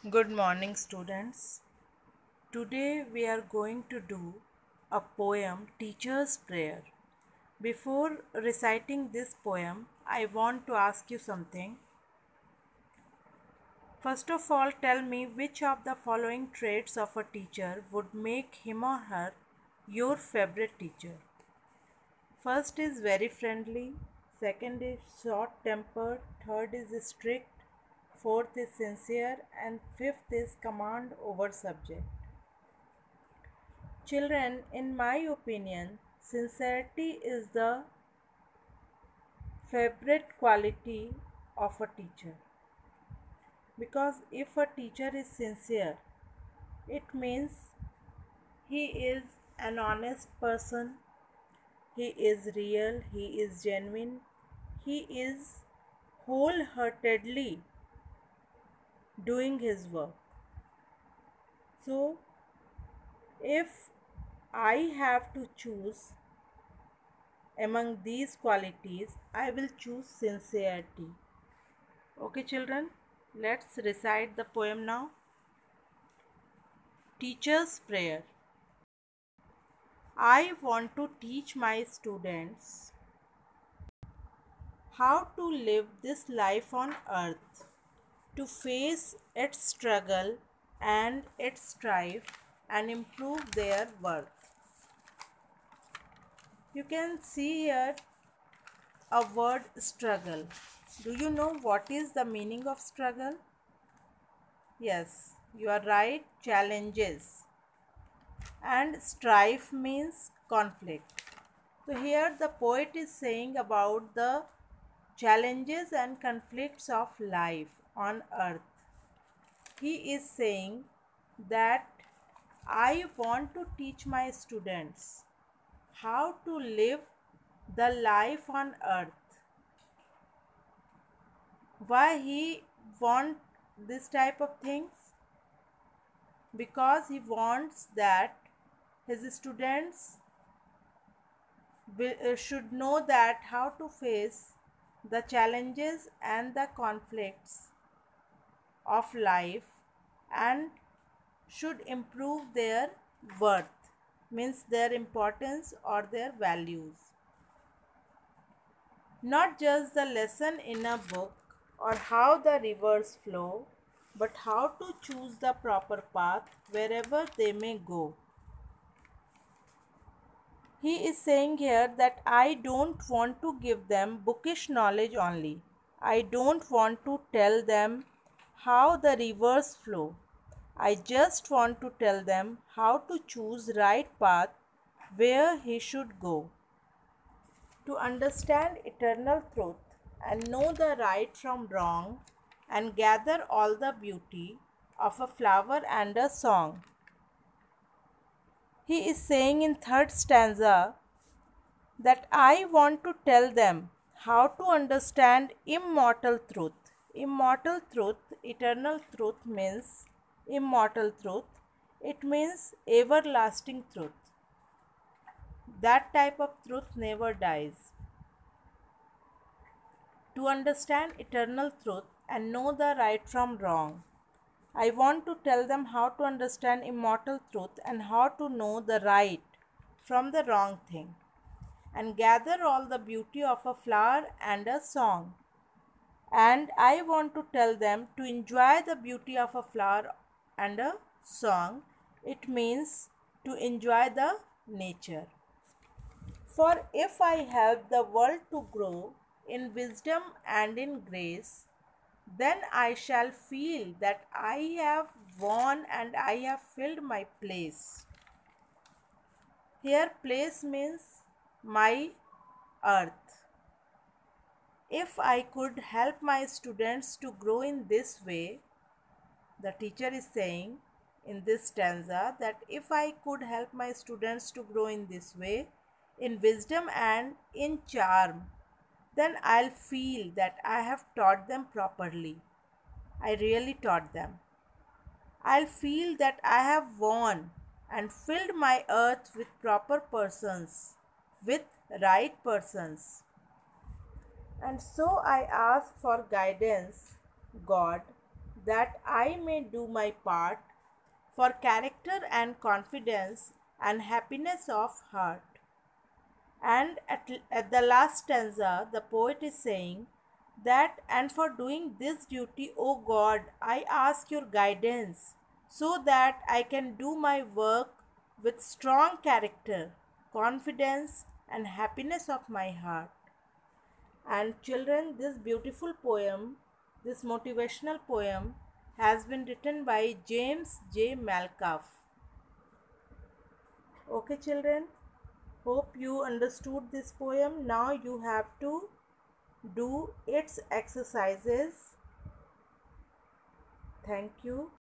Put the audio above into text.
Good morning, students. Today we are going to do a poem, Teacher's Prayer. Before reciting this poem, I want to ask you something. First of all, tell me which of the following traits of a teacher would make him or her your favorite teacher. First is very friendly, second is short tempered, third is strict, fourth is sincere, and fifth is command over subject. Children, in my opinion, sincerity is the favorite quality of a teacher. Because if a teacher is sincere, it means he is an honest person, he is real, he is genuine, he is wholeheartedly doing his work. So, if I have to choose among these qualities, I will choose sincerity. Okay, children, let's recite the poem now. Teacher's Prayer. I want to teach my students how to live this life on earth, to face its struggle and its strife and improve their worth. You can see here a word struggle. Do you know what is the meaning of struggle? Yes, you are right, challenges. And strife means conflict. So here the poet is saying about the challenges and conflicts of life on earth. He is saying that I want to teach my students how to live the life on earth. Why he want this type of things? Because he wants that his students should know that how to face the challenges and the conflicts of life and should improve their worth, means their importance or their values. Not just the lesson in a book or how the rivers flow, but how to choose the proper path wherever they may go. He is saying here that I don't want to give them bookish knowledge only. I don't want to tell them how the rivers flow. I just want to tell them how to choose right path where he should go. To understand eternal truth and know the right from wrong and gather all the beauty of a flower and a song. He is saying in third stanza that I want to tell them how to understand immortal truth. Immortal truth, eternal truth means immortal truth. It means everlasting truth. That type of truth never dies. To understand eternal truth and know the right from wrong, I want to tell them how to understand immortal truth and how to know the right from the wrong thing, and gather all the beauty of a flower and a song. And I want to tell them to enjoy the beauty of a flower and a song. It means to enjoy the nature. For if I help the world to grow in wisdom and in grace, then I shall feel that I have won and I have filled my place. Here, place means my earth. If I could help my students to grow in this way, the teacher is saying in this stanza that if I could help my students to grow in this way, in wisdom and in charm, then I'll feel that I have taught them properly. I really taught them. I'll feel that I have won and filled my earth with proper persons, with right persons. And so I ask for guidance, God, that I may do my part for character and confidence and happiness of heart. And at the last stanza, the poet is saying that, and for doing this duty, O God, I ask your guidance so that I can do my work with strong character, confidence, and happiness of my heart. And children, this beautiful poem, this motivational poem, has been written by James J. Malkoff. Okay, children, hope you understood this poem. Now you have to do its exercises. Thank you.